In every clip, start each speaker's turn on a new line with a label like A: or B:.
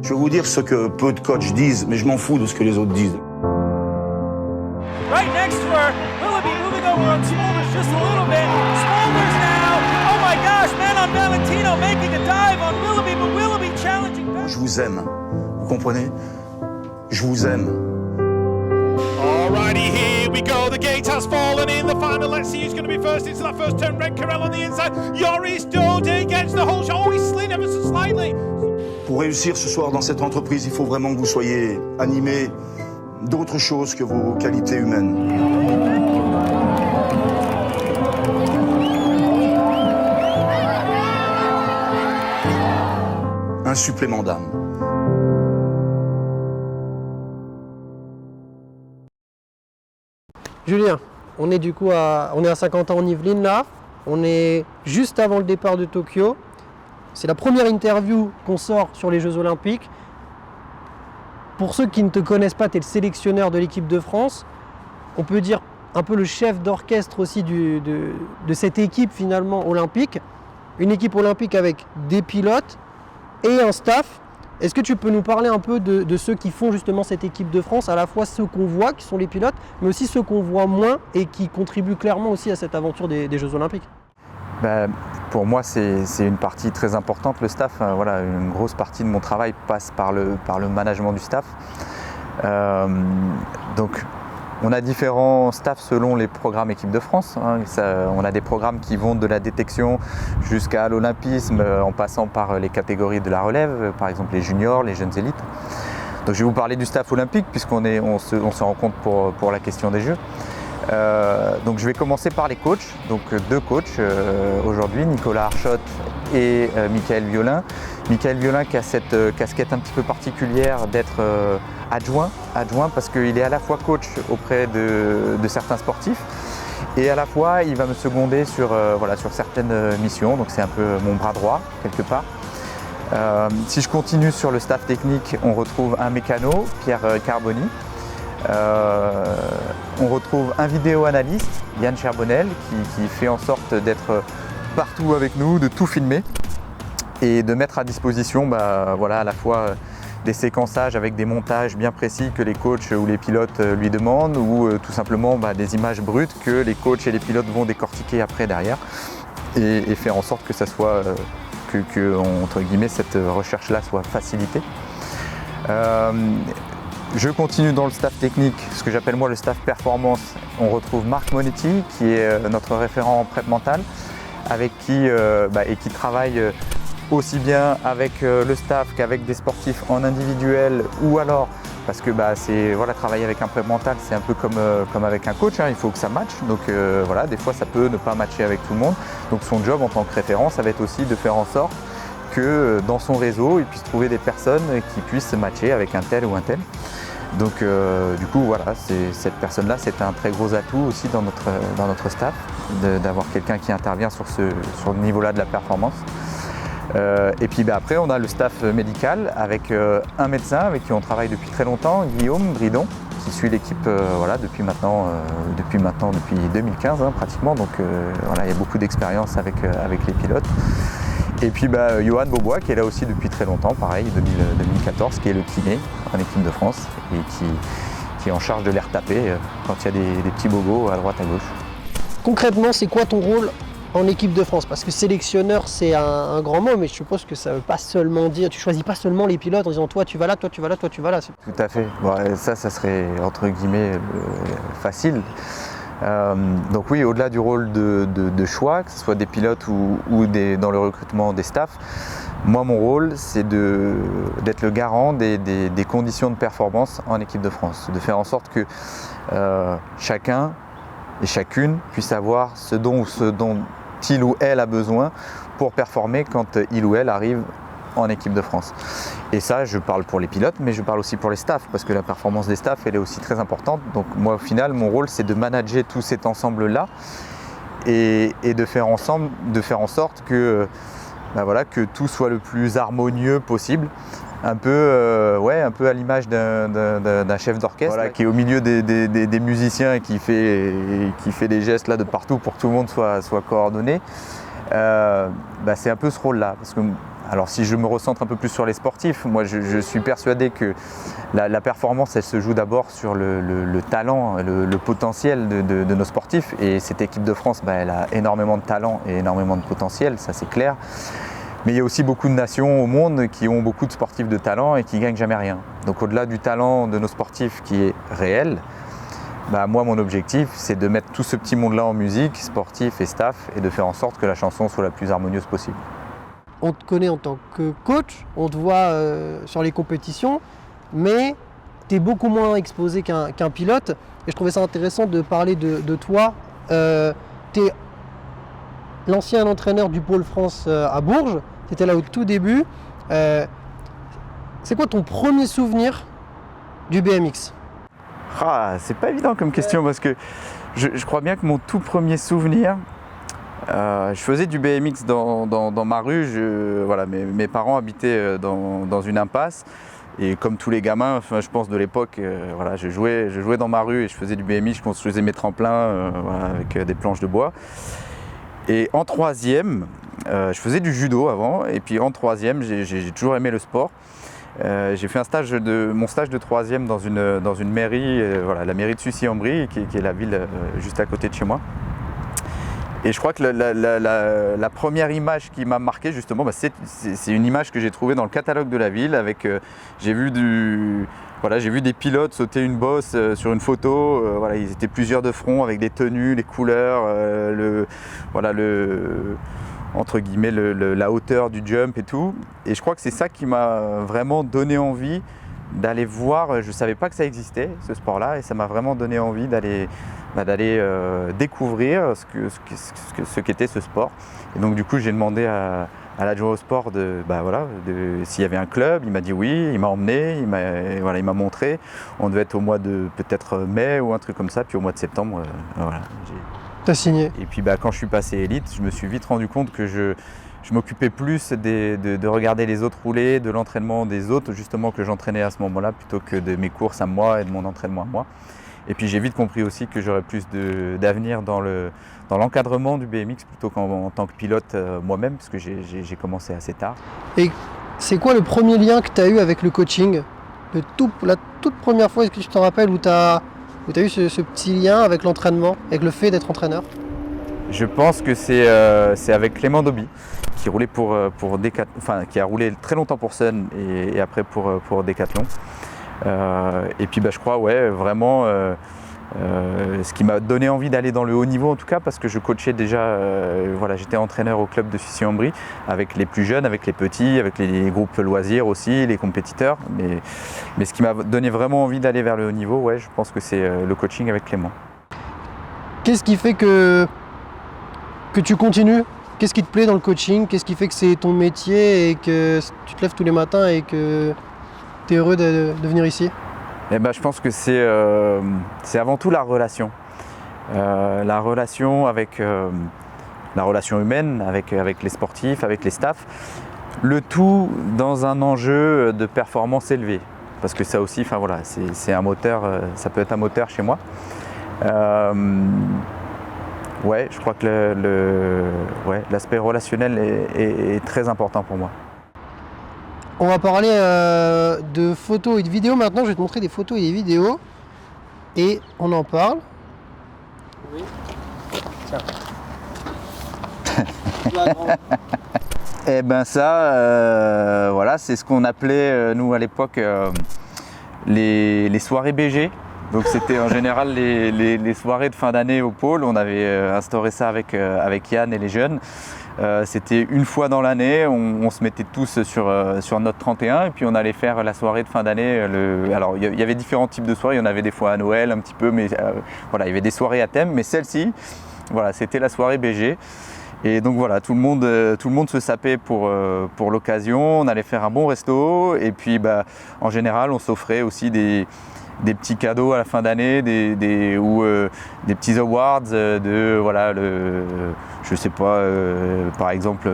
A: Je vais vous dire ce que peu de coachs disent, mais je m'en fous de ce que les autres disent.
B: Right next to her, Willoughby moving over on Smulders just a little bit. Smulders now, oh my gosh, man on Valentino making a dive on Willoughby, but Willoughby challenging back.
A: Je vous aime, vous comprenez? Je vous aime.
C: Alrighty, here we go. The gate has fallen in the final. Let's see who's going to be first into that first turn. Red Carell on the inside. Joris Dode gets the whole shot. Oh, he slid ever so slightly.
A: Pour réussir ce soir dans cette entreprise, il faut vraiment que vous soyez animés d'autre chose que vos qualités humaines. Un supplément d'âme.
D: Julien, on est du coup à Saint-Quentin en Yvelines là. On est juste avant le départ de Tokyo. C'est la première interview qu'on sort sur les Jeux Olympiques. Pour ceux qui ne te connaissent pas, tu es le sélectionneur de l'équipe de France. On peut dire un peu le chef d'orchestre aussi de cette équipe finalement olympique. Une équipe olympique avec des pilotes et un staff. Est-ce que tu peux nous parler un peu de ceux qui font justement cette équipe de France, à la fois ceux qu'on voit, qui sont les pilotes, mais aussi ceux qu'on voit moins et qui contribuent clairement aussi à cette aventure des Jeux Olympiques?
E: Pour moi, c'est une partie très importante, le staff. Voilà, une grosse partie de mon travail passe par le management du staff. Donc, on a différents staffs selon les programmes équipe de France. On a des programmes qui vont de la détection jusqu'à l'olympisme, en passant par les catégories de la relève, par exemple les juniors, les jeunes élites. Donc, je vais vous parler du staff olympique, puisqu'on se rencontre pour la question des Jeux. Donc je vais commencer par les coachs, donc deux coachs aujourd'hui, Nicolas Archotte et Michael Violin. Michael Violin qui a cette casquette un petit peu particulière d'être adjoint parce qu'il est à la fois coach auprès de certains sportifs et à la fois il va me seconder sur certaines missions, donc c'est un peu mon bras droit quelque part. Si je continue sur le staff technique, on retrouve un mécano, Pierre Carboni. On retrouve un vidéo-analyste, Yann Cherbonnel, qui fait en sorte d'être partout avec nous, de tout filmer et de mettre à disposition à la fois des séquençages avec des montages bien précis que les coachs ou les pilotes lui demandent ou tout simplement des images brutes que les coachs et les pilotes vont décortiquer après derrière et faire en sorte que ça soit, entre guillemets, cette recherche-là soit facilitée. Je continue dans le staff technique, ce que j'appelle moi le staff performance. On retrouve Marc Monetti qui est notre référent en prep mental avec qui travaille aussi bien avec le staff qu'avec des sportifs en individuel ou alors parce que travailler avec un prep mental c'est un peu comme avec un coach, il faut que ça matche. Donc des fois ça peut ne pas matcher avec tout le monde. Donc son job en tant que référent ça va être aussi de faire en sorte que dans son réseau il puisse trouver des personnes qui puissent matcher avec un tel ou un tel. Donc du coup cette personne-là c'est un très gros atout aussi dans notre staff d'avoir quelqu'un qui intervient sur le niveau-là de la performance. Et puis après on a le staff médical avec un médecin avec qui on travaille depuis très longtemps, Guillaume Bridon, qui suit l'équipe depuis 2015 pratiquement, donc il y a beaucoup d'expérience avec les pilotes. Et puis Johan Beaubois qui est là aussi depuis très longtemps, pareil, 2014, qui est le kiné en équipe de France et qui est en charge de l'air tapé quand il y a des petits bobos à droite à gauche.
D: Concrètement, c'est quoi ton rôle en équipe de France? Parce que sélectionneur, c'est un grand mot, mais je suppose que ça ne veut pas seulement dire, tu choisis pas seulement les pilotes en disant toi tu vas là, toi tu vas là, toi tu vas là.
E: Tout à fait, ça serait entre guillemets facile. Donc oui, au-delà du rôle de choix, que ce soit des pilotes ou dans le recrutement des staffs, moi mon rôle c'est d'être le garant des conditions de performance en équipe de France, de faire en sorte que chacun et chacune puisse avoir ce dont il ou elle a besoin pour performer quand il ou elle arrive en équipe de France. Et ça, je parle pour les pilotes, mais je parle aussi pour les staffs, parce que la performance des staffs, elle est aussi très importante. Donc moi, au final, mon rôle, c'est de manager tout cet ensemble-là et de faire en sorte que, que tout soit le plus harmonieux possible. Un peu à l'image d'un chef d'orchestre qui est au milieu des musiciens et qui fait des gestes là de partout pour que tout le monde soit coordonné. C'est un peu ce rôle-là, parce que Alors si je me recentre un peu plus sur les sportifs, moi je suis persuadé que la performance elle se joue d'abord sur le talent, le potentiel de nos sportifs, et cette équipe de France elle a énormément de talent et énormément de potentiel, ça c'est clair. Mais il y a aussi beaucoup de nations au monde qui ont beaucoup de sportifs de talent et qui gagnent jamais rien. Donc au-delà du talent de nos sportifs qui est réel, moi mon objectif c'est de mettre tout ce petit monde-là en musique, sportif et staff, et de faire en sorte que la chanson soit la plus harmonieuse possible.
D: On te connaît en tant que coach, on te voit sur les compétitions, mais tu es beaucoup moins exposé qu'un pilote. Et je trouvais ça intéressant de parler de toi. Tu es l'ancien entraîneur du Pôle France à Bourges, tu étais là au tout début. C'est quoi ton premier souvenir du BMX?
E: C'est pas évident comme question, parce que je crois bien que mon tout premier souvenir, je faisais du BMX dans ma rue. Mes parents habitaient dans une impasse, et comme tous les gamins, je pense de l'époque, je jouais dans ma rue et je faisais du BMX, je construisais mes tremplins avec des planches de bois. Et en troisième, je faisais du judo avant, et puis en troisième, j'ai toujours aimé le sport. J'ai fait mon stage de troisième dans une mairie, la mairie de Sucy-en-Brie, qui est la ville juste à côté de chez moi. Et je crois que la première image qui m'a marqué justement, c'est une image que j'ai trouvée dans le catalogue de la ville. J'ai vu des pilotes sauter une bosse sur une photo. Ils étaient plusieurs de front avec des tenues, les couleurs, entre guillemets la hauteur du jump et tout. Et je crois que c'est ça qui m'a vraiment donné envie d'aller voir. Je ne savais pas que ça existait, ce sport-là, et ça m'a vraiment donné envie d'aller découvrir ce qu'était ce sport. Et donc du coup j'ai demandé à l'adjoint au sport s'il y avait un club. Il m'a dit oui, il m'a emmené, il m'a montré. On devait être au mois de peut-être mai ou un truc comme ça, puis au mois de septembre,
D: T'as signé.
E: Et puis quand je suis passé élite, je me suis vite rendu compte que je m'occupais plus de regarder les autres rouler, de l'entraînement des autres justement que j'entraînais à ce moment-là, plutôt que de mes courses à moi et de mon entraînement à moi. Et puis j'ai vite compris aussi que j'aurais plus d'avenir dans l'encadrement du BMX plutôt qu'en tant que pilote moi-même, parce que j'ai commencé assez tard.
D: Et c'est quoi le premier lien que tu as eu avec le coaching? La toute première fois, est-ce que tu t'en rappelles, où tu as eu ce petit lien avec l'entraînement, avec le fait d'être entraîneur?
E: Je pense que c'est avec Clément Dobby, qui roulait pour Decathlon, qui a roulé très longtemps pour Sun et après pour Decathlon. Et puis je crois vraiment ce qui m'a donné envie d'aller dans le haut niveau, en tout cas parce que je coachais déjà, j'étais entraîneur au club de Sucy-en-Brie avec les plus jeunes, avec les petits, avec les groupes loisirs aussi, les compétiteurs. Mais ce qui m'a donné vraiment envie d'aller vers le haut niveau, je pense que c'est le coaching avec Clément.
D: Qu'est-ce qui fait que tu continues? Qu'est-ce qui te plaît dans le coaching? Qu'est-ce qui fait que c'est ton métier et que tu te lèves tous les matins et que tu es heureux de venir ici?
E: Je pense que c'est avant tout la relation. La relation la relation humaine avec les sportifs, avec les staffs. Le tout dans un enjeu de performance élevée. Parce que ça aussi, c'est un moteur, ça peut être un moteur chez moi. Je crois que l'aspect relationnel est très important pour moi.
D: On va parler de photos et de vidéos maintenant. Je vais te montrer des photos et des vidéos. Et on en parle. Oui. Tiens.
E: C'est ce qu'on appelait, nous à l'époque, les soirées BG. Donc c'était en général les soirées de fin d'année au pôle. On avait instauré ça avec Yann et les jeunes. C'était une fois dans l'année, on se mettait tous sur notre 31 et puis on allait faire la soirée de fin d'année. Alors il y avait différents types de soirées, il y en avait des fois à Noël un petit peu, mais il y avait des soirées à thème, mais celle-ci, c'était la soirée BG. Et donc tout le monde se sapait pour l'occasion, on allait faire un bon resto et puis en général on s'offrait aussi des petits cadeaux à la fin d'année, des petits awards je sais pas, par exemple,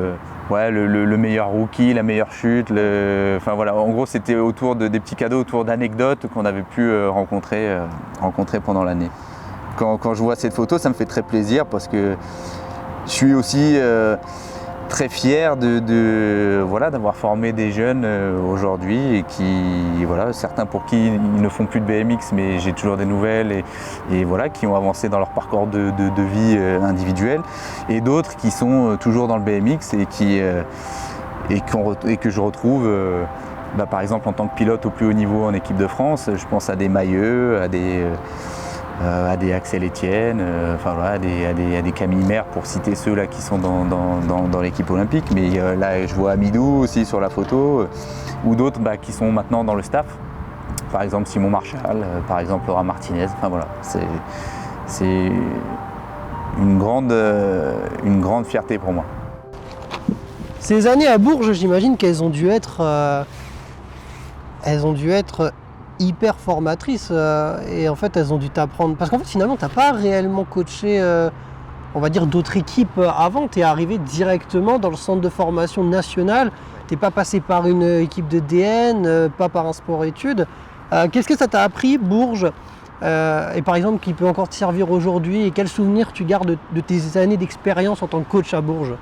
E: le meilleur rookie, la meilleure chute, en gros c'était autour des petits cadeaux, autour d'anecdotes qu'on avait pu rencontrer pendant l'année. Quand je vois cette photo, ça me fait très plaisir parce que je suis aussi très fier voilà, d'avoir formé des jeunes aujourd'hui et qui, voilà, certains pour qui ils ne font plus de BMX, mais j'ai toujours des nouvelles et voilà, qui ont avancé dans leur parcours de vie individuel, et d'autres qui sont toujours dans le BMX et que je retrouve par exemple en tant que pilote au plus haut niveau en équipe de France. Je pense à des Mailleux, à des Axel Etienne, enfin voilà, à des Camille Maire, pour citer ceux là qui sont dans l'équipe olympique. Mais là, je vois Amidou aussi sur la photo, ou d'autres qui sont maintenant dans le staff. Par exemple Simon Marchal, par exemple Laura Martinez. Enfin voilà, c'est une grande fierté pour moi.
D: Ces années à Bourges, j'imagine qu'elles ont dû être hyper formatrices et en fait elles ont dû t'apprendre, parce qu'en fait finalement t'as pas réellement coaché on va dire d'autres équipes avant, tu es arrivé directement dans le centre de formation national, t'es pas passé par une équipe de DN, pas par un sport-études. Qu'est-ce que ça t'a appris Bourges et par exemple qui peut encore te servir aujourd'hui, et quels souvenirs tu gardes de tes années d'expérience en tant que coach à Bourges?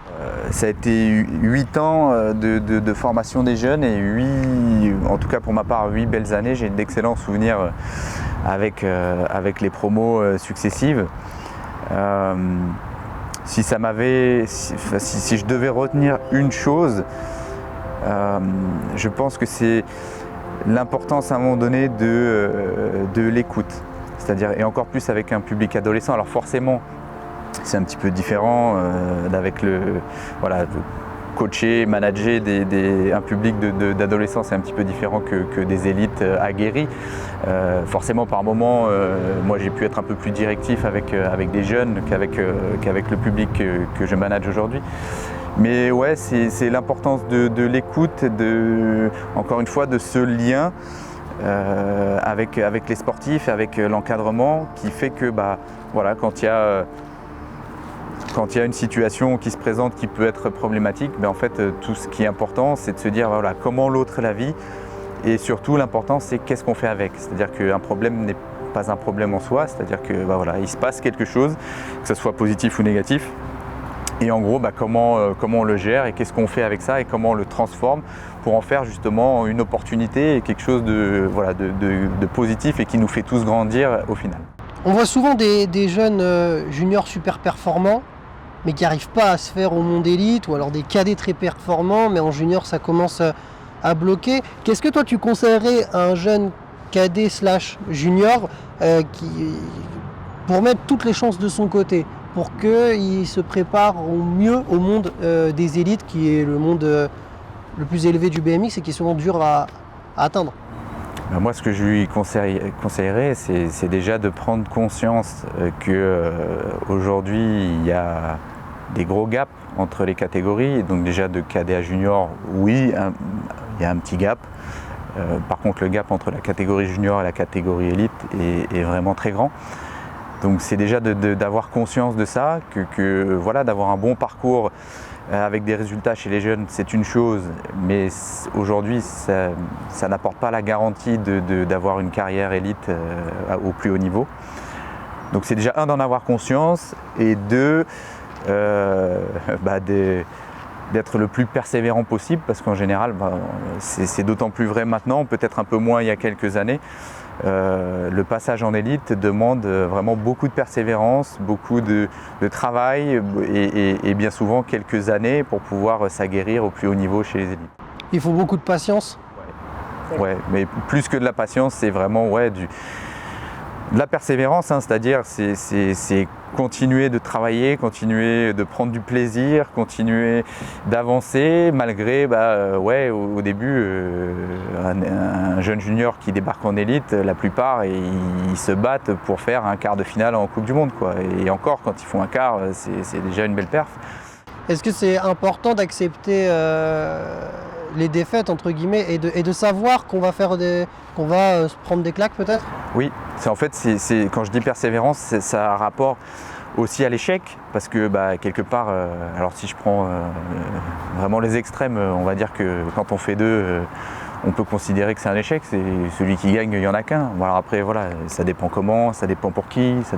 E: Ça a été 8 ans de formation des jeunes et 8, en tout cas pour ma part, 8 belles années. J'ai d'excellents souvenirs avec les promos successives. Si je devais retenir une chose, je pense que c'est l'importance à un moment donné de l'écoute. C'est-à-dire, et encore plus avec un public adolescent. Alors forcément, c'est un petit peu différent coacher, manager un public d'adolescents, c'est un petit peu différent que des élites aguerries. Forcément, par moment, moi j'ai pu être un peu plus directif avec des jeunes qu'avec le public que je manage aujourd'hui. Mais ouais, c'est l'importance de l'écoute, encore une fois, de ce lien avec les sportifs, avec l'encadrement, qui fait que voilà, quand il y a une situation qui se présente qui peut être problématique, en fait tout ce qui est important, c'est de se dire voilà, comment l'autre la vit, et surtout l'important c'est qu'est-ce qu'on fait avec. C'est-à-dire qu'un problème n'est pas un problème en soi, c'est-à-dire que voilà, il se passe quelque chose, que ce soit positif ou négatif, et en gros comment on le gère et qu'est-ce qu'on fait avec ça et comment on le transforme pour en faire justement une opportunité et quelque chose de positif et qui nous fait tous grandir au final.
D: On voit souvent des jeunes juniors super performants, mais qui n'arrivent pas à se faire au monde élite, ou alors des cadets très performants, mais en junior ça commence à bloquer. Qu'est-ce que toi tu conseillerais à un jeune cadet / junior pour mettre toutes les chances de son côté, pour qu'il se prépare au mieux au monde des élites, qui est le monde le plus élevé du BMX et qui est souvent dur à atteindre?
E: Moi, ce que je lui conseillerais, c'est déjà de prendre conscience qu'aujourd'hui, il y a des gros gaps entre les catégories. Donc déjà de cadet à junior, oui, il y a un petit gap. Par contre, le gap entre la catégorie junior et la catégorie élite est vraiment très grand. Donc c'est déjà d'avoir conscience de ça, voilà, d'avoir un bon parcours avec des résultats chez les jeunes, c'est une chose, mais aujourd'hui ça n'apporte pas la garantie d'avoir une carrière élite au plus haut niveau. Donc c'est déjà d'en avoir conscience, et d'être le plus persévérant possible, parce qu'en général c'est d'autant plus vrai maintenant, peut-être un peu moins il y a quelques années. Le passage en élite demande vraiment beaucoup de persévérance, beaucoup de travail et bien souvent quelques années pour pouvoir s'aguerrir au plus haut niveau chez les élites.
D: Il faut beaucoup de patience.
E: Ouais, mais plus que de la patience, c'est vraiment de la persévérance, c'est-à-dire c'est continuer de travailler, continuer de prendre du plaisir, continuer d'avancer malgré, au début, un jeune junior qui débarque en élite, la plupart, ils se battent pour faire un quart de finale en Coupe du Monde, quoi. Et encore, quand ils font un quart, c'est déjà une belle perf.
D: Est-ce que c'est important d'accepter les défaites entre guillemets et de savoir qu'on va se prendre des claques peut-être?
E: Oui, en fait quand je dis persévérance, ça a rapport aussi à l'échec, parce que quelque part, alors si je prends vraiment les extrêmes, on va dire que quand on fait 2, on peut considérer que c'est un échec, c'est celui qui gagne, il n'y en a qu'un. Alors après voilà, ça dépend comment, ça dépend pour qui, ça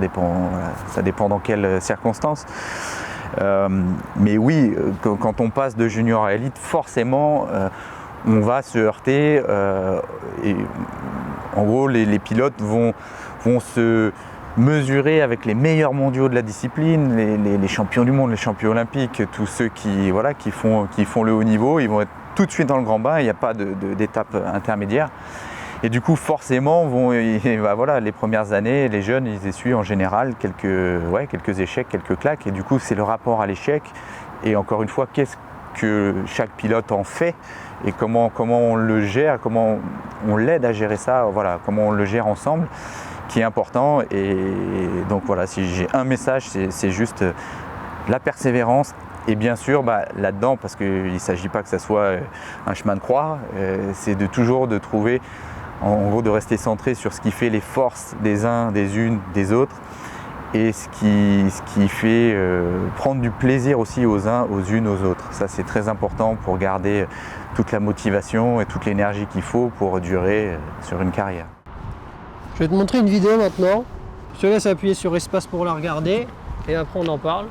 E: dépend dans quelles circonstances. Mais oui, quand on passe de junior à élite, forcément, on va se heurter. Et en gros, les pilotes vont se mesurer avec les meilleurs mondiaux de la discipline, les champions du monde, les champions olympiques, tous ceux qui font le haut niveau, ils vont être tout de suite dans le grand bain, il n'y a pas d'étape intermédiaire. Et du coup, forcément, les premières années, les jeunes, ils essuient en général quelques échecs, quelques claques. Et du coup, c'est le rapport à l'échec. Et encore une fois, qu'est-ce que chaque pilote en fait et comment on le gère, comment on l'aide à gérer ça, voilà, comment on le gère ensemble, qui est important. Et donc voilà, si j'ai un message, c'est juste la persévérance. Et bien sûr, là-dedans, parce qu'il ne s'agit pas que ça soit un chemin de croix, c'est toujours de trouver, en gros, de rester centré sur ce qui fait les forces des uns, des unes, des autres, et ce qui fait prendre du plaisir aussi aux uns, aux unes, aux autres. Ça, c'est très important pour garder toute la motivation et toute l'énergie qu'il faut pour durer sur une carrière.
D: Je vais te montrer une vidéo maintenant. Je te laisse appuyer sur espace pour la regarder et après on en parle.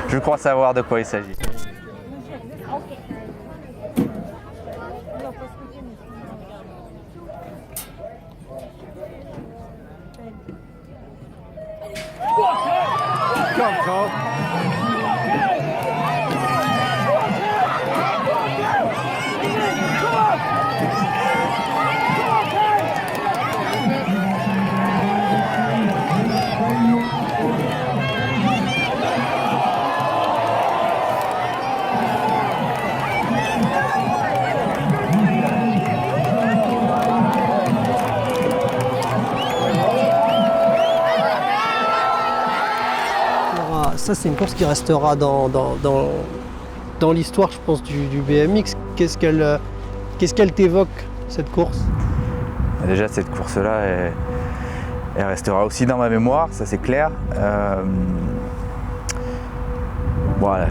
E: Je crois savoir de quoi il s'agit.
D: Ça, c'est une course qui restera dans l'histoire, je pense, du BMX. Qu'est-ce qu'elle t'évoque, cette course?
E: Déjà, cette course-là, elle restera aussi dans ma mémoire, ça c'est clair. Voilà.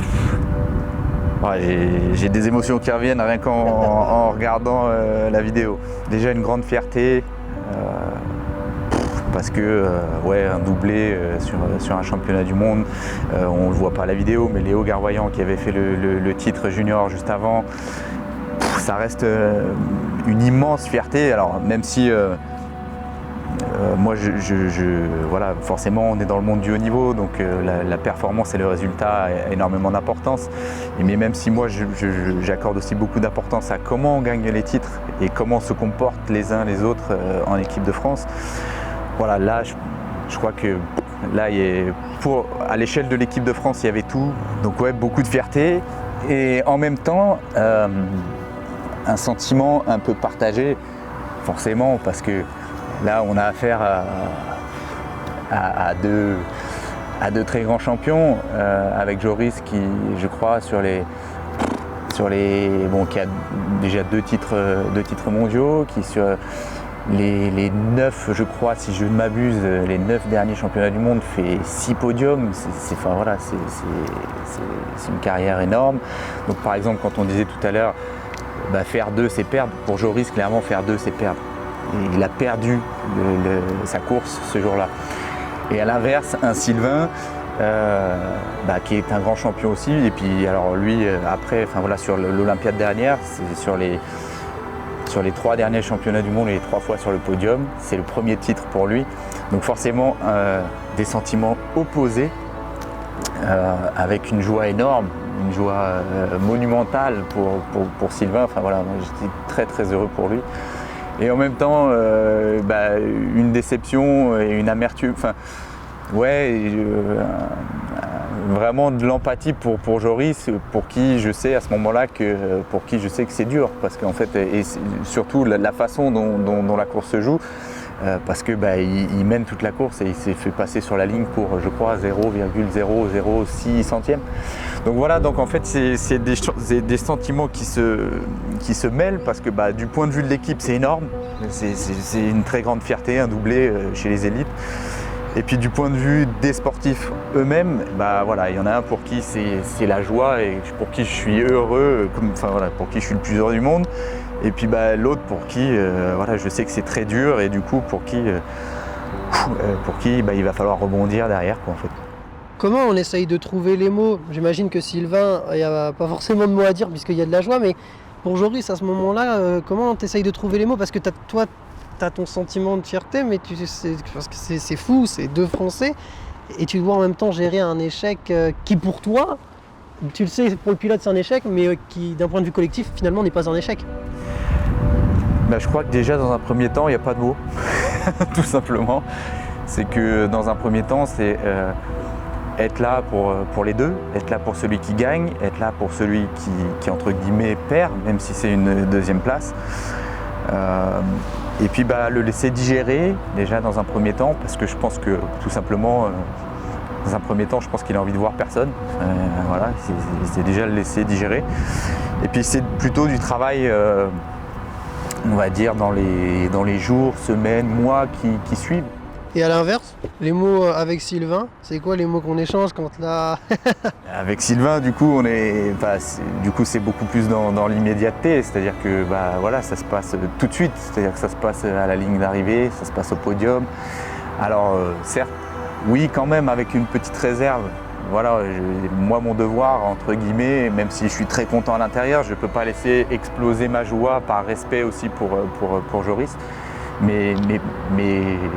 E: J'ai des émotions qui reviennent rien qu'en regardant la vidéo. Déjà une grande fierté. Parce que un doublé sur un championnat du monde, on ne le voit pas à la vidéo, mais Léo Garvoyan qui avait fait le titre junior juste avant, ça reste une immense fierté. Alors même si moi, voilà, forcément on est dans le monde du haut niveau, donc la performance et le résultat a énormément d'importance. Mais même si moi j'accorde aussi beaucoup d'importance à comment on gagne les titres et comment se comportent les uns les autres en équipe de France, voilà, là, je crois que là, à l'échelle de l'équipe de France, il y avait tout. Donc ouais, beaucoup de fierté et en même temps, un sentiment un peu partagé, forcément, parce que là, on a affaire à deux très grands champions, avec Joris qui, je crois, qui a déjà deux titres mondiaux, qui sur les 9, je crois, si je ne m'abuse, les 9 derniers championnats du monde, fait 6 podiums. C'est une carrière énorme. Donc par exemple, quand on disait tout à l'heure, faire 2 c'est perdre, pour Joris, clairement faire 2 c'est perdre. Et il a perdu sa course ce jour-là. Et à l'inverse, un Sylvain, qui est un grand champion aussi. Et puis alors lui, après, sur l'Olympiade dernière, c'est sur les 3 derniers championnats du monde et les 3 fois sur le podium. C'est le premier titre pour lui. Donc forcément, des sentiments opposés, avec une joie énorme, une joie monumentale pour Sylvain. Moi j'étais très très heureux pour lui. Et en même temps, une déception et une amertume. Vraiment de l'empathie pour Joris, pour qui je sais à ce moment-là que c'est dur, parce qu'en fait, et surtout la façon dont la course se joue, parce que il mène toute la course et il s'est fait passer sur la ligne pour, je crois, 0,006 centièmes. Donc voilà, donc en fait c'est des sentiments qui se mêlent, parce que du point de vue de l'équipe c'est énorme, c'est une très grande fierté, un doublé chez les élites. Et puis du point de vue des sportifs eux-mêmes, il y en a un pour qui c'est la joie et pour qui je suis heureux, pour qui je suis le plus heureux du monde. Et puis l'autre pour qui je sais que c'est très dur, et du coup pour qui il va falloir rebondir derrière, en fait.
D: Comment on essaye de trouver les mots? J'imagine que Sylvain, il n'y a pas forcément de mots à dire puisqu'il y a de la joie, mais pour Joris, à ce moment-là, comment tu essayes de trouver les mots? Parce que toi, tu as ton sentiment de fierté, mais parce que c'est fou, c'est 2 Français, et tu dois en même temps gérer un échec qui, pour toi, tu le sais, pour le pilote, c'est un échec, mais qui, d'un point de vue collectif, finalement, n'est pas un échec.
E: Je crois que déjà, dans un premier temps, il n'y a pas de mots, tout simplement. C'est que dans un premier temps, c'est être là pour les deux, être là pour celui qui gagne, être là pour celui qui entre guillemets, perd, même si c'est une 2e place. Et puis le laisser digérer, déjà dans un premier temps, parce que je pense que, tout simplement, dans un premier temps, je pense qu'il a envie de voir personne. Voilà, c'est déjà le laisser digérer. Et puis c'est plutôt du travail, on va dire, dans les jours, semaines, mois qui suivent.
D: Et à l'inverse, les mots avec Sylvain, c'est quoi les mots qu'on échange quand là?
E: Avec Sylvain, du coup, c'est beaucoup plus dans l'immédiateté, c'est-à-dire que voilà, ça se passe tout de suite, c'est-à-dire que ça se passe à la ligne d'arrivée, ça se passe au podium. Alors certes, oui, quand même avec une petite réserve. Voilà, moi mon devoir, entre guillemets, même si je suis très content à l'intérieur, je ne peux pas laisser exploser ma joie par respect aussi pour Joris. Mais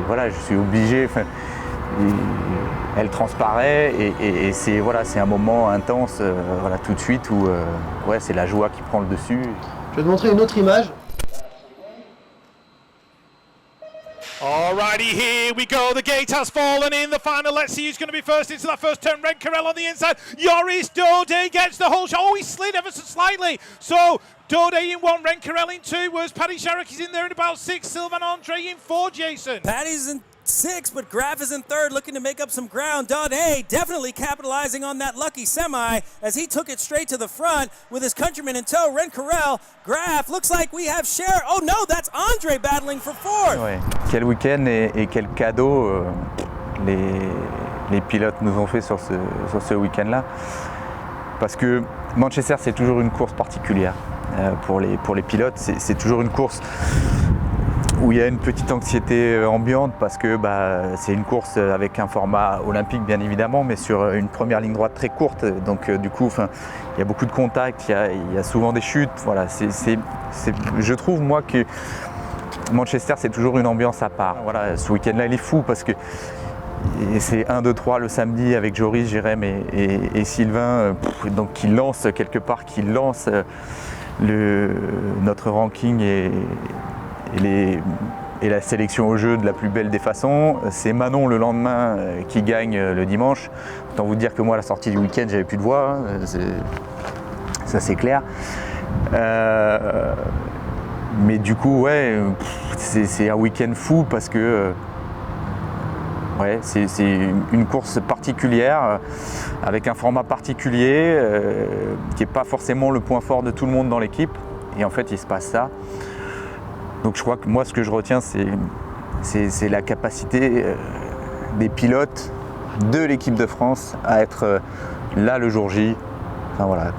E: voilà, je suis obligé, elle transparaît et c'est un moment intense tout de suite où c'est la joie qui prend le dessus.
D: Je vais te montrer une autre image.
C: Alrighty, here we go. The gate has fallen in the final. Let's see who's going to be first into that first turn. Red Carell on the inside. Joris Dode gets the whole shot. Oh, he slid ever so slightly. So Dode in 1, Red Carell in 2. Whereas Paddy Sharrock is in there in about 6. Sylvain Andre in 4, Jason.
B: Paddy's in 6, but Graf is in 3rd, looking to make up some ground. Dode definitely capitalizing on that lucky semi as he took it straight to the front with his countryman in tow, Ren Carell. Graf, looks like we have Sher. Oh no, that's Andre battling for 4th.
E: Ouais. Quel week-end et quel cadeau les pilotes nous ont fait sur ce week-end-là. Parce que Manchester, c'est toujours une course particulière pour les pilotes. C'est toujours une course où il y a une petite anxiété ambiante parce que c'est une course avec un format olympique bien évidemment, mais sur une première ligne droite très courte. Donc du coup, il y a beaucoup de contacts, il y a souvent des chutes. Voilà, je trouve moi que Manchester, c'est toujours une ambiance à part. Voilà, ce week-end-là, il est fou parce que c'est 1, 2, 3 le samedi avec Joris, Jérém et Sylvain, donc qui lance quelque part, notre ranking et la sélection au jeu de la plus belle des façons. C'est Manon le lendemain qui gagne le dimanche. Autant vous dire que moi, à la sortie du week-end, j'avais plus de voix, ça c'est clair. Mais du coup, c'est un week-end fou parce que c'est une course particulière avec un format particulier qui n'est pas forcément le point fort de tout le monde dans l'équipe. Et en fait, il se passe ça. Donc je crois que moi, ce que je retiens, c'est la capacité des pilotes de l'équipe de France à être là le jour J. Enfin voilà,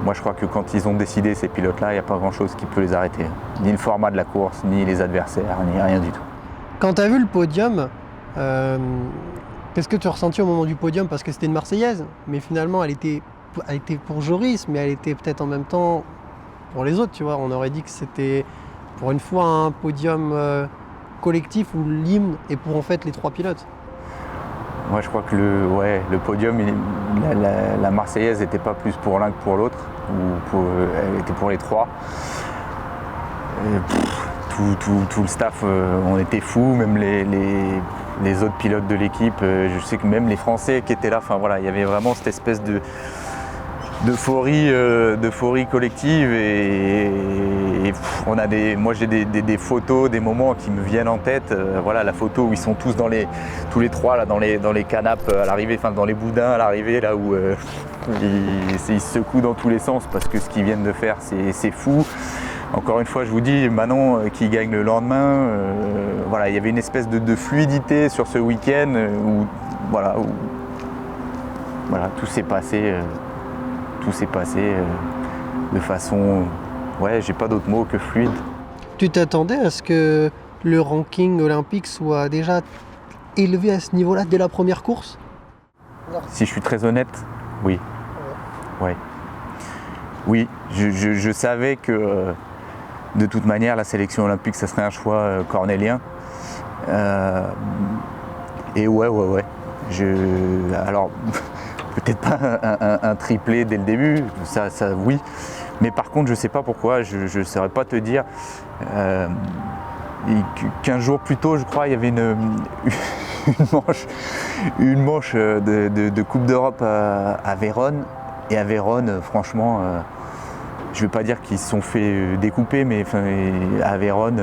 E: moi je crois que quand ils ont décidé, ces pilotes-là, il n'y a pas grand-chose qui peut les arrêter. Ni le format de la course, ni les adversaires, ni rien du tout.
D: Quand tu as vu le podium, qu'est-ce que tu as ressenti au moment du podium? Parce que c'était une Marseillaise, mais finalement elle était pour Joris, mais elle était peut-être en même temps pour les autres, tu vois. On aurait dit que c'était pour une fois un podium collectif où l'hymne est pour en fait les 3 pilotes.
E: Moi je crois que le podium, la Marseillaise n'était pas plus pour l'un que pour l'autre, elle était pour les 3. Tout le staff, on était fous, même les autres pilotes de l'équipe, je sais que même les Français qui étaient là, enfin voilà, il y avait vraiment cette espèce d'euphorie collective et moi j'ai des photos, des moments qui me viennent en tête. Voilà, la photo où ils sont tous tous les 3 là, dans les canapes à l'arrivée, enfin dans les boudins à l'arrivée, là où ils se secouent dans tous les sens parce que ce qu'ils viennent de faire, c'est fou. Encore une fois, je vous dis, Manon qui gagne le lendemain, voilà, il y avait une espèce de fluidité sur ce week-end où tout s'est passé. De façon, j'ai pas d'autre mot que fluide.
D: Tu t'attendais à ce que le ranking olympique soit déjà élevé à ce niveau-là dès la première course?
E: Si je suis très honnête, oui. Ouais. Oui, je savais que de toute manière, la sélection olympique, ça serait un choix cornélien. Et ouais. Alors, peut-être pas un triplé dès le début, ça oui. Mais par contre, je ne sais pas pourquoi, je ne saurais pas te dire. 15 jours plus tôt, je crois, il y avait une manche de Coupe d'Europe à Vérone. Et à Vérone, franchement, je ne vais pas dire qu'ils se sont fait découper, mais à Vérone,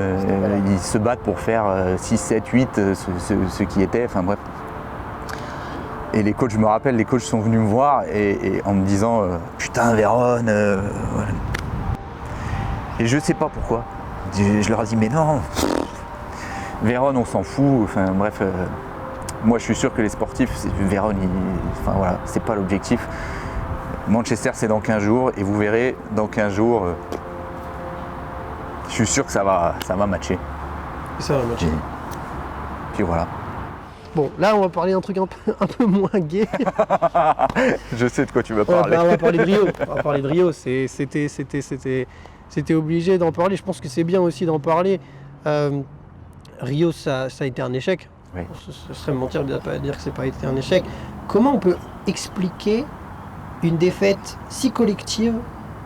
E: ils se battent pour faire 6, 7, 8, ce qui était, enfin bref. Et les coachs, je me rappelle, les coachs sont venus me voir et en me disant putain Vérone, voilà. Et je sais pas pourquoi. Je leur ai dit mais non, Vérone on s'en fout, enfin bref. Moi je suis sûr que les sportifs, Vérone, enfin voilà, c'est pas l'objectif. Manchester c'est dans 15 jours et vous verrez dans 15 jours, je suis sûr que ça va matcher.
D: Ça va matcher.
E: Puis voilà.
D: Bon, là on va parler d'un truc un peu moins gai.
E: Je sais de quoi tu vas parler.
D: On va parler de Rio. On va parler de Rio. C'était obligé d'en parler. Je pense que c'est bien aussi d'en parler. Rio, ça a été un échec.
E: Oui.
D: Ce serait mentir de ne pas dire que ça n'a pas été un échec. Comment on peut expliquer une défaite si collective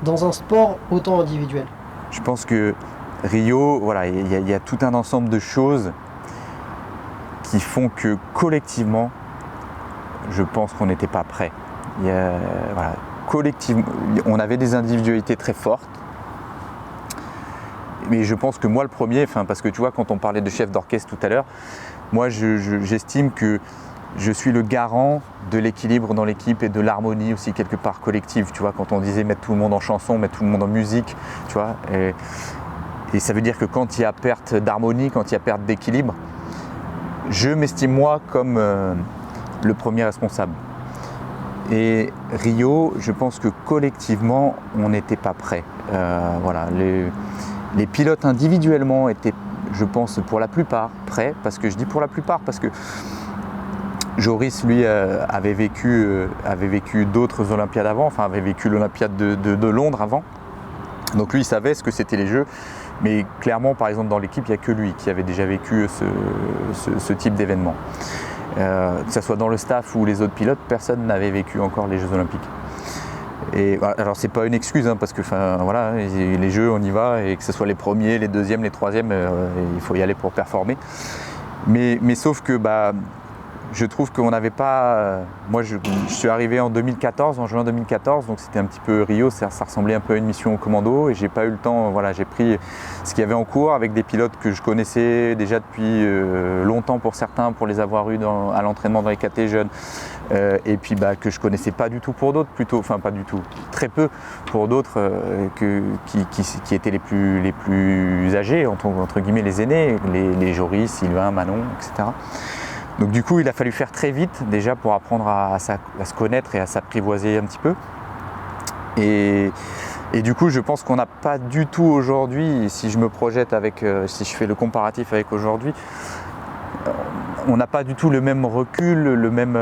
D: dans un sport autant individuel?
E: Je pense que Rio, voilà, il y a tout un ensemble de choses qui font que collectivement, je pense qu'on n'était pas prêt. Voilà, collectivement, on avait des individualités très fortes, mais je pense que moi le premier, parce que tu vois, quand on parlait de chef d'orchestre tout à l'heure, moi j'estime que je suis le garant de l'équilibre dans l'équipe et de l'harmonie aussi quelque part collective. Tu vois, quand on disait mettre tout le monde en chanson, mettre tout le monde en musique, tu vois, et ça veut dire que quand il y a perte d'harmonie, quand il y a perte d'équilibre, je m'estime moi comme le premier responsable. Et Rio, je pense que collectivement, on n'était pas prêt. Voilà, les pilotes individuellement étaient, je pense, pour la plupart prêts. Parce que je dis pour la plupart, parce que Joris, lui, avait vécu d'autres Olympiades avant, enfin avait vécu l'Olympiade de Londres avant. Donc lui, il savait ce que c'était les Jeux. Mais clairement, par exemple, dans l'équipe, il n'y a que lui qui avait déjà vécu ce type d'événement. Que ce soit dans le staff ou les autres pilotes, personne n'avait vécu encore les Jeux Olympiques. Et alors, c'est pas une excuse, hein, parce que voilà, les Jeux, on y va, et que ce soit les premiers, les deuxièmes, les troisièmes, il faut y aller pour performer. Mais sauf que je trouve qu'on n'avait pas... Moi, je suis arrivé en juin 2014, donc c'était un petit peu Rio, ça ressemblait un peu à une mission au commando, et j'ai pas eu le temps, voilà, j'ai pris ce qu'il y avait en cours avec des pilotes que je connaissais déjà depuis longtemps pour certains, pour les avoir eus à l'entraînement dans les KT jeunes, et puis que je connaissais pas du tout pour d'autres, plutôt, enfin pas du tout, très peu pour d'autres qui étaient les plus âgés, entre guillemets les aînés, les Joris, Sylvain, Manon, etc. Donc du coup, il a fallu faire très vite déjà pour apprendre à se connaître et à s'apprivoiser un petit peu. Et du coup, je pense qu'on n'a pas du tout aujourd'hui, si je me projette si je fais le comparatif avec aujourd'hui, on n'a pas du tout le même recul, le même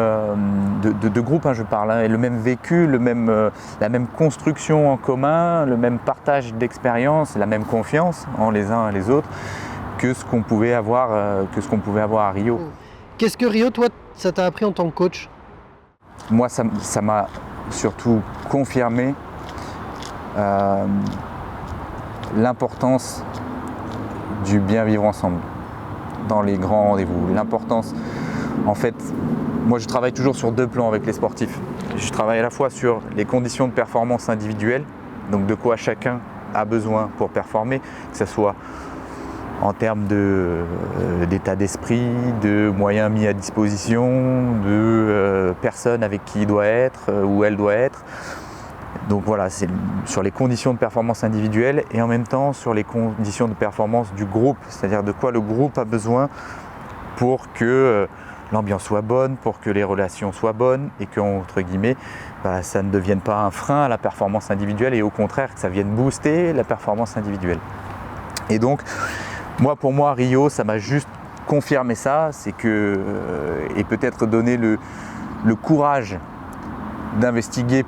E: de groupe, hein, je parle, hein, et le même vécu, la même construction en commun, le même partage d'expérience, la même confiance en les uns et les autres que ce qu'on pouvait avoir à Rio.
D: Qu'est-ce que Rio, toi, ça t'a appris en tant que coach?
E: Moi, ça m'a surtout confirmé l'importance du bien vivre ensemble dans les grands rendez-vous. L'importance, en fait, moi je travaille toujours sur deux plans avec les sportifs. Je travaille à la fois sur les conditions de performance individuelles, donc de quoi chacun a besoin pour performer, que ce soit en termes d'état d'esprit, de moyens mis à disposition, de personnes avec qui il doit être ou elle doit être. Donc voilà, c'est sur les conditions de performance individuelle et en même temps sur les conditions de performance du groupe, c'est-à-dire de quoi le groupe a besoin pour que l'ambiance soit bonne, pour que les relations soient bonnes et que, entre guillemets, ça ne devienne pas un frein à la performance individuelle et au contraire que ça vienne booster la performance individuelle. Et donc, pour moi, Rio, ça m'a juste confirmé ça, c'est que, et peut-être donné le courage d'investiguer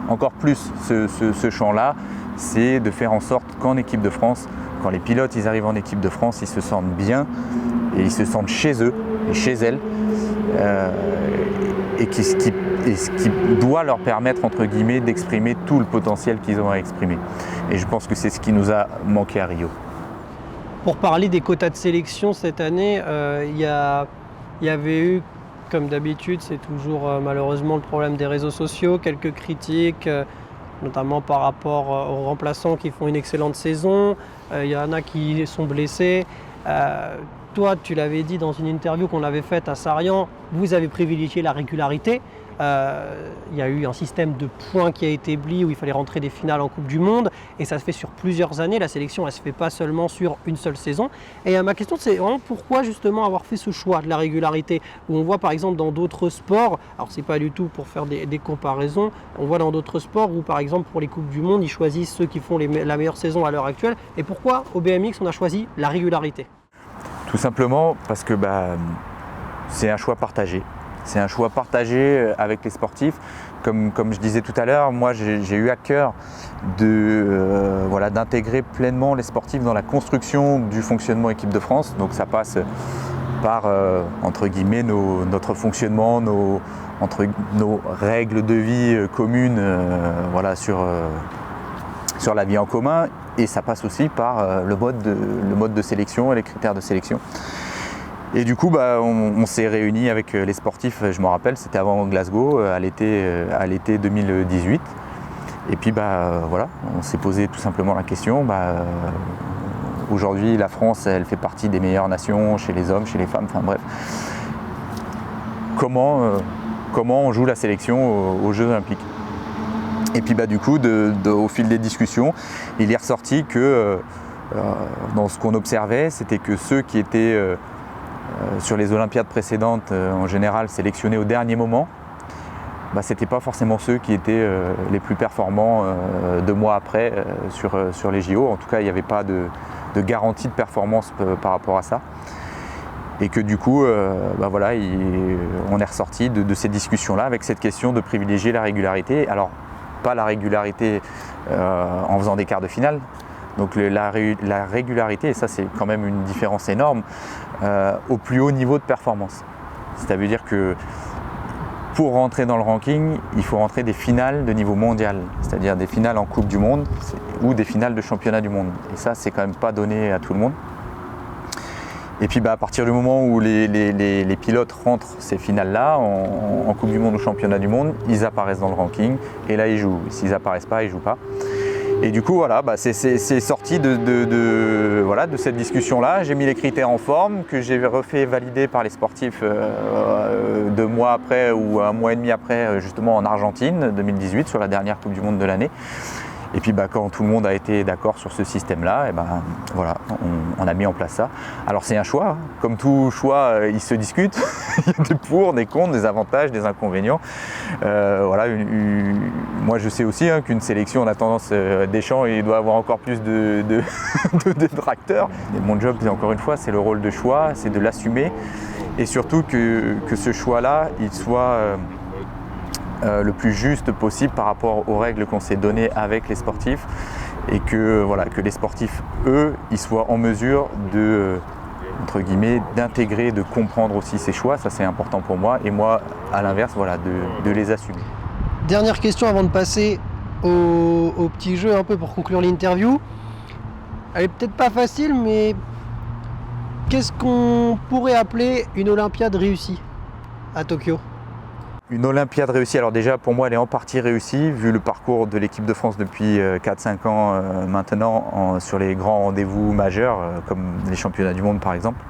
E: encore plus ce champ-là, c'est de faire en sorte qu'en équipe de France, quand les pilotes ils arrivent en équipe de France, ils se sentent bien et ils se sentent chez eux et chez elles, et ce qui doit leur permettre entre guillemets d'exprimer tout le potentiel qu'ils ont à exprimer. Et je pense que c'est ce qui nous a manqué à Rio.
D: Pour parler des quotas de sélection cette année, il y avait eu, comme d'habitude, c'est toujours malheureusement le problème des réseaux sociaux, quelques critiques, notamment par rapport aux remplaçants qui font une excellente saison. Il y en a qui sont blessés. Toi, tu l'avais dit dans une interview qu'on avait faite à Sarian, vous avez privilégié la régularité. Il y a eu un système de points qui a été établi où il fallait rentrer des finales en Coupe du Monde et ça se fait sur plusieurs années. La sélection, elle ne se fait pas seulement sur une seule saison. Et ma question, c'est vraiment pourquoi justement avoir fait ce choix de la régularité, où on voit par exemple dans d'autres sports, alors c'est pas du tout pour faire des comparaisons, on voit dans d'autres sports où par exemple pour les Coupes du Monde, ils choisissent ceux qui font la meilleure saison à l'heure actuelle. Et pourquoi au BMX, on a choisi la régularité?
E: Tout simplement parce que c'est un choix partagé. C'est un choix partagé avec les sportifs. Comme je disais tout à l'heure, moi j'ai eu à cœur d'intégrer pleinement les sportifs dans la construction du fonctionnement équipe de France. Donc ça passe par entre guillemets notre fonctionnement, nos règles de vie communes sur la vie en commun, et ça passe aussi par le mode de sélection et les critères de sélection. Et du coup, on s'est réunis avec les sportifs, je me rappelle, c'était avant Glasgow, à l'été 2018. Et puis on s'est posé tout simplement la question. Aujourd'hui, la France, elle fait partie des meilleures nations chez les hommes, chez les femmes, enfin bref. Comment on joue la sélection aux Jeux Olympiques? Et puis du coup, au fil des discussions, il est ressorti que dans ce qu'on observait, c'était que ceux qui étaient sur les Olympiades précédentes, en général sélectionnés au dernier moment, ce n'étaient pas forcément ceux qui étaient les plus performants 2 mois après sur les JO. En tout cas, il n'y avait pas de garantie de performance par rapport à ça. Et que du coup, on est ressorti de ces discussions-là avec cette question de privilégier la régularité. Alors, pas la régularité en faisant des quarts de finale. Donc la régularité, et ça c'est quand même une différence énorme, au plus haut niveau de performance. C'est-à-dire que pour rentrer dans le ranking, il faut rentrer des finales de niveau mondial, c'est-à-dire des finales en Coupe du Monde ou des finales de championnat du monde. Et ça, c'est quand même pas donné à tout le monde. Et puis à partir du moment où les pilotes rentrent ces finales-là, en Coupe du Monde ou Championnat du Monde, ils apparaissent dans le ranking et là ils jouent. S'ils n'apparaissent pas, ils ne jouent pas. Et du coup, c'est sorti de cette discussion-là. J'ai mis les critères en forme, que j'ai refait valider par les sportifs 2 mois après ou 1 mois et demi après, justement en Argentine, 2018, sur la dernière Coupe du Monde de l'année. Et puis quand tout le monde a été d'accord sur ce système-là, on a mis en place ça. Alors c'est un choix, comme tout choix, il se discute. Il y a des pour, des contre, des avantages, des inconvénients. Moi je sais aussi qu'une sélection, on a tendance, Deschamps, il doit avoir encore plus de détracteurs. Et mon job, encore une fois, c'est le rôle de choix, c'est de l'assumer. Et surtout que ce choix-là, il soit le plus juste possible par rapport aux règles qu'on s'est données avec les sportifs, et que les sportifs, eux, ils soient en mesure de, entre guillemets, d'intégrer, de comprendre aussi ces choix. Ça, c'est important pour moi, et moi, à l'inverse, de les assumer.
D: Dernière question avant de passer au petit jeu un peu pour conclure l'interview. Elle est peut-être pas facile, mais qu'est-ce qu'on pourrait appeler une Olympiade réussie à Tokyo?
E: Une Olympiade réussie, alors déjà pour moi elle est en partie réussie vu le parcours de l'équipe de France depuis 4-5 ans maintenant sur les grands rendez-vous majeurs comme les championnats du monde par exemple.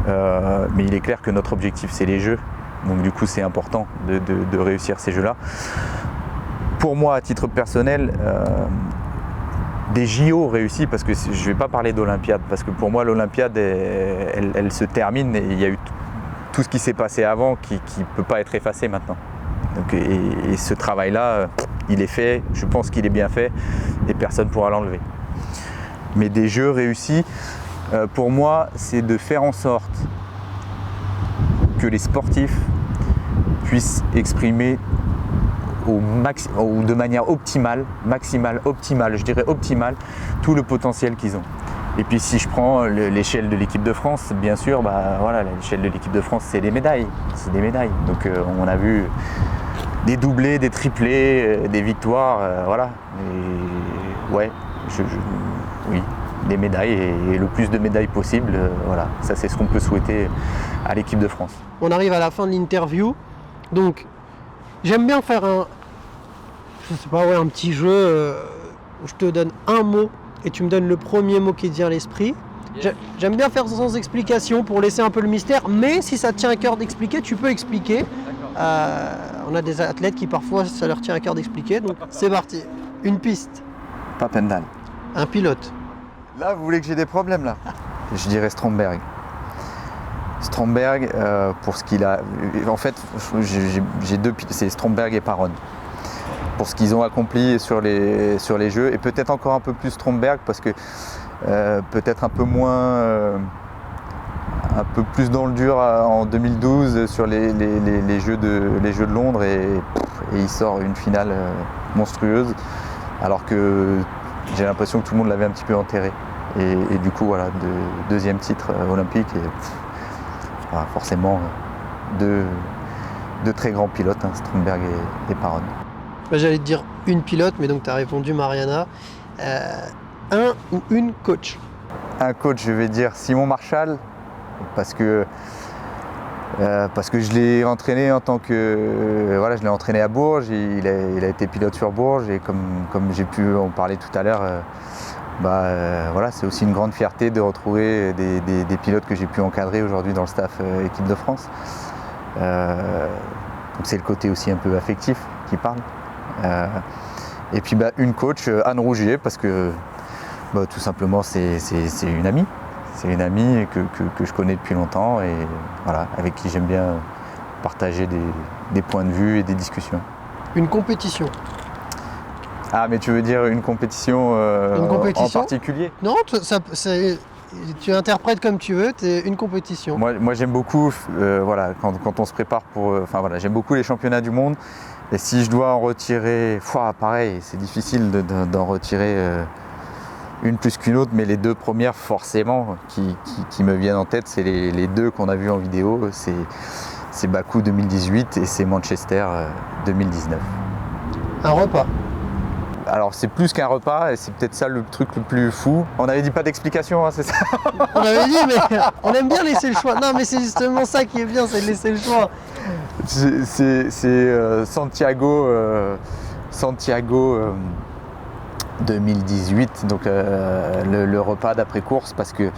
E: Mais il est clair que notre objectif c'est les Jeux, donc du coup c'est important de réussir ces Jeux-là. Pour moi à titre personnel, des JO réussis, parce que je ne vais pas parler d'Olympiade, parce que pour moi l'Olympiade elle se termine et il y a eu tout ce qui s'est passé avant qui ne peut pas être effacé maintenant. Donc, et ce travail-là, il est fait, je pense qu'il est bien fait et personne ne pourra l'enlever. Mais des Jeux réussis, pour moi, c'est de faire en sorte que les sportifs puissent exprimer ou de manière optimale, maximale, optimale, je dirais optimale, tout le potentiel qu'ils ont. Et puis si je prends l'échelle de l'équipe de France, bien sûr, voilà, l'échelle de l'équipe de France, c'est des médailles. C'est des médailles. Donc on a vu des doublés, des triplés, des victoires, voilà. Et, ouais, oui, des médailles et le plus de médailles possible, voilà. Ça c'est ce qu'on peut souhaiter à l'équipe de France.
D: On arrive à la fin de l'interview, donc j'aime bien faire un petit jeu où je te donne un mot et tu me donnes le premier mot qui te vient à l'esprit. J'aime bien faire sans explication pour laisser un peu le mystère, mais si ça te tient à cœur d'expliquer, tu peux expliquer. On a des athlètes qui parfois ça leur tient à cœur d'expliquer, donc c'est parti. Une piste.
E: Papendal.
D: Un pilote.
E: Là, vous voulez que j'ai des problèmes là? Je dirais Stromberg. Stromberg, pour ce qu'il a... En fait, j'ai deux pilotes, c'est Stromberg et Parron. Pour ce qu'ils ont accompli sur les Jeux, et peut-être encore un peu plus Stromberg, parce que peut-être un peu moins... un peu plus dans le dur en 2012 sur les Jeux de Londres, et il sort une finale monstrueuse, alors que j'ai l'impression que tout le monde l'avait un petit peu enterré. Et du coup, voilà, deuxième titre olympique, et voilà, forcément deux très grands pilotes, hein, Stromberg et Parron.
D: J'allais te dire une pilote, mais donc tu as répondu Mariana. Un ou une coach?
E: Un coach, je vais dire Simon Marchal, parce que je l'ai entraîné en tant que... voilà, je l'ai entraîné à Bourges, il a été pilote sur Bourges, et comme j'ai pu en parler tout à l'heure, voilà, c'est aussi une grande fierté de retrouver des pilotes que j'ai pu encadrer aujourd'hui dans le staff équipe de France. Donc c'est le côté aussi un peu affectif qui parle. Et puis une coach, Anne Rougier, parce que tout simplement c'est une amie. C'est une amie que je connais depuis longtemps, et voilà, avec qui j'aime bien partager des points de vue et des discussions.
D: Une compétition?
E: Ah, mais tu veux dire une compétition, en particulier?
D: Non, tu interprètes comme tu veux, c'est une compétition.
E: Moi j'aime beaucoup, voilà, quand on se prépare pour... Enfin voilà, j'aime beaucoup les championnats du monde, et si je dois en retirer... pareil, c'est difficile d'en retirer une plus qu'une autre, mais les deux premières forcément qui me viennent en tête, c'est les deux qu'on a vus en vidéo, c'est Bakou 2018 et c'est Manchester 2019.
D: Un repas?
E: Alors c'est plus qu'un repas, et c'est peut-être ça le truc le plus fou. On avait dit pas d'explication, hein, c'est ça?
D: On avait dit, mais on aime bien laisser le choix. Non, mais c'est justement ça qui est bien, c'est de laisser le choix.
E: C'est Santiago 2018, donc le repas d'après-course, parce que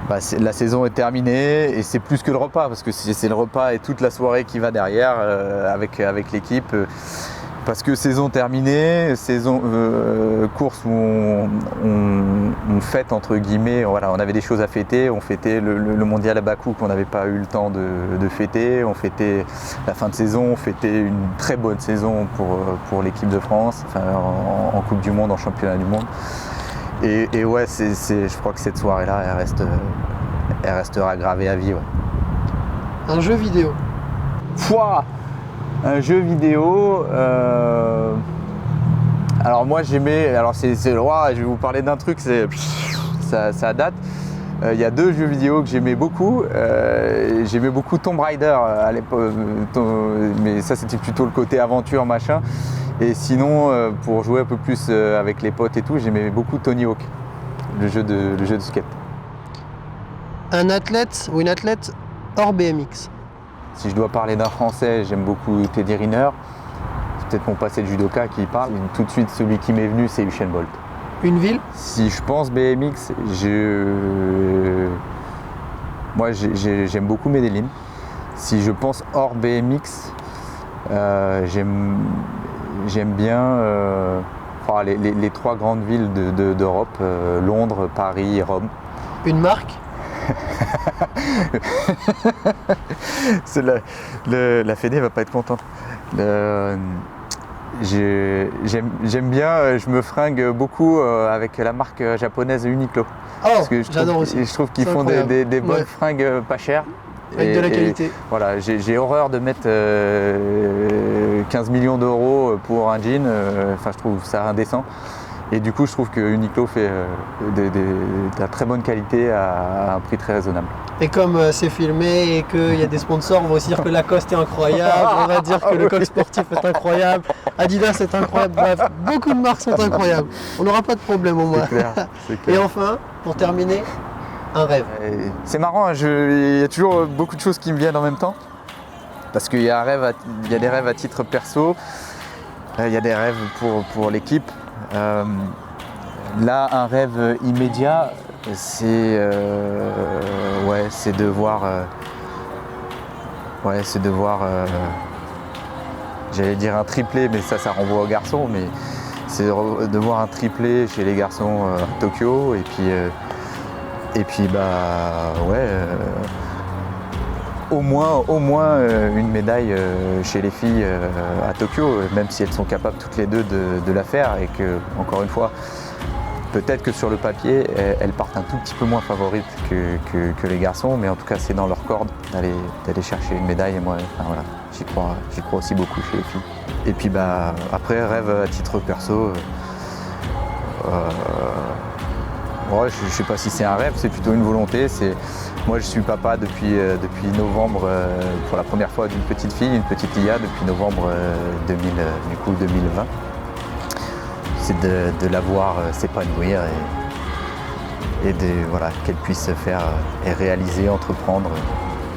E: la saison est terminée, et c'est plus que le repas, parce que c'est le repas et toute la soirée qui va derrière avec l'équipe. Parce que saison terminée, course où on fête entre guillemets, voilà, on avait des choses à fêter, on fêtait le mondial à Bakou qu'on n'avait pas eu le temps de fêter, on fêtait la fin de saison, on fêtait une très bonne saison pour l'équipe de France, enfin, en Coupe du Monde, en Championnat du Monde. Et ouais, je crois que cette soirée-là, elle restera gravée à vie. Ouais.
D: Un jeu vidéo?
E: Un jeu vidéo, alors moi j'aimais, alors c'est le roi, je vais vous parler d'un truc, ça date. Il y a deux jeux vidéo que j'aimais beaucoup. J'aimais beaucoup Tomb Raider à l'époque, mais ça c'était plutôt le côté aventure machin. Et sinon, pour jouer un peu plus avec les potes et tout, j'aimais beaucoup Tony Hawk, le jeu de skate. Un athlète
D: ou une athlète hors BMX?
E: Si je dois parler d'un Français, j'aime beaucoup Teddy Riner. C'est peut-être mon passé de judoka qui parle. Tout de suite, celui qui m'est venu, c'est Usain Bolt.
D: Une ville?
E: Si je pense BMX, moi j'aime beaucoup Medellin. Si je pense hors BMX, j'aime bien les trois grandes villes d'Europe, Londres, Paris et Rome.
D: Une marque?
E: La Fédé va pas être contente. J'aime bien, je me fringue beaucoup avec la marque japonaise Uniqlo.
D: J'adore aussi.
E: Je trouve qu'ils font des bonnes fringues pas chères.
D: Avec de la qualité.
E: Voilà, j'ai horreur de mettre 15 millions d'euros pour un jean. Enfin, je trouve ça indécent. Et du coup, je trouve que Uniqlo fait de la très bonne qualité à un prix très raisonnable.
D: Et comme c'est filmé et qu'il y a des sponsors, on va aussi dire que Lacoste est incroyable, on va dire que le coq sportif est incroyable, Adidas est incroyable, bref, beaucoup de marques sont incroyables. On n'aura pas de problème au moins.
E: C'est clair, c'est clair.
D: Et enfin, pour terminer, un rêve.
E: C'est marrant, hein, il y a toujours beaucoup de choses qui me viennent en même temps. Parce qu'il y a des rêves à titre perso, il y a des rêves pour l'équipe. Là, un rêve immédiat, c'est de voir, j'allais dire un triplé, mais ça renvoie aux garçons, mais c'est de voir un triplé chez les garçons à Tokyo, et puis au moins une médaille chez les filles à Tokyo, même si elles sont capables toutes les deux de la faire, et que, encore une fois, peut-être que sur le papier, elles partent un tout petit peu moins favorites que les garçons, mais en tout cas, c'est dans leur corde d'aller chercher une médaille, et moi, enfin, voilà, j'y crois aussi beaucoup chez les filles. Et puis après, rêve à titre perso, je ne sais pas si c'est un rêve, c'est plutôt une volonté. Moi, je suis papa depuis novembre, pour la première fois, d'une petite fille, une petite Lia, depuis novembre 2020. C'est de la voir s'épanouir et qu'elle puisse faire et réaliser, entreprendre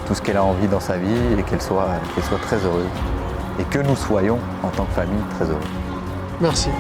E: tout ce qu'elle a envie dans sa vie, et qu'elle soit très heureuse. Et que nous soyons, en tant que famille, très heureux.
D: Merci.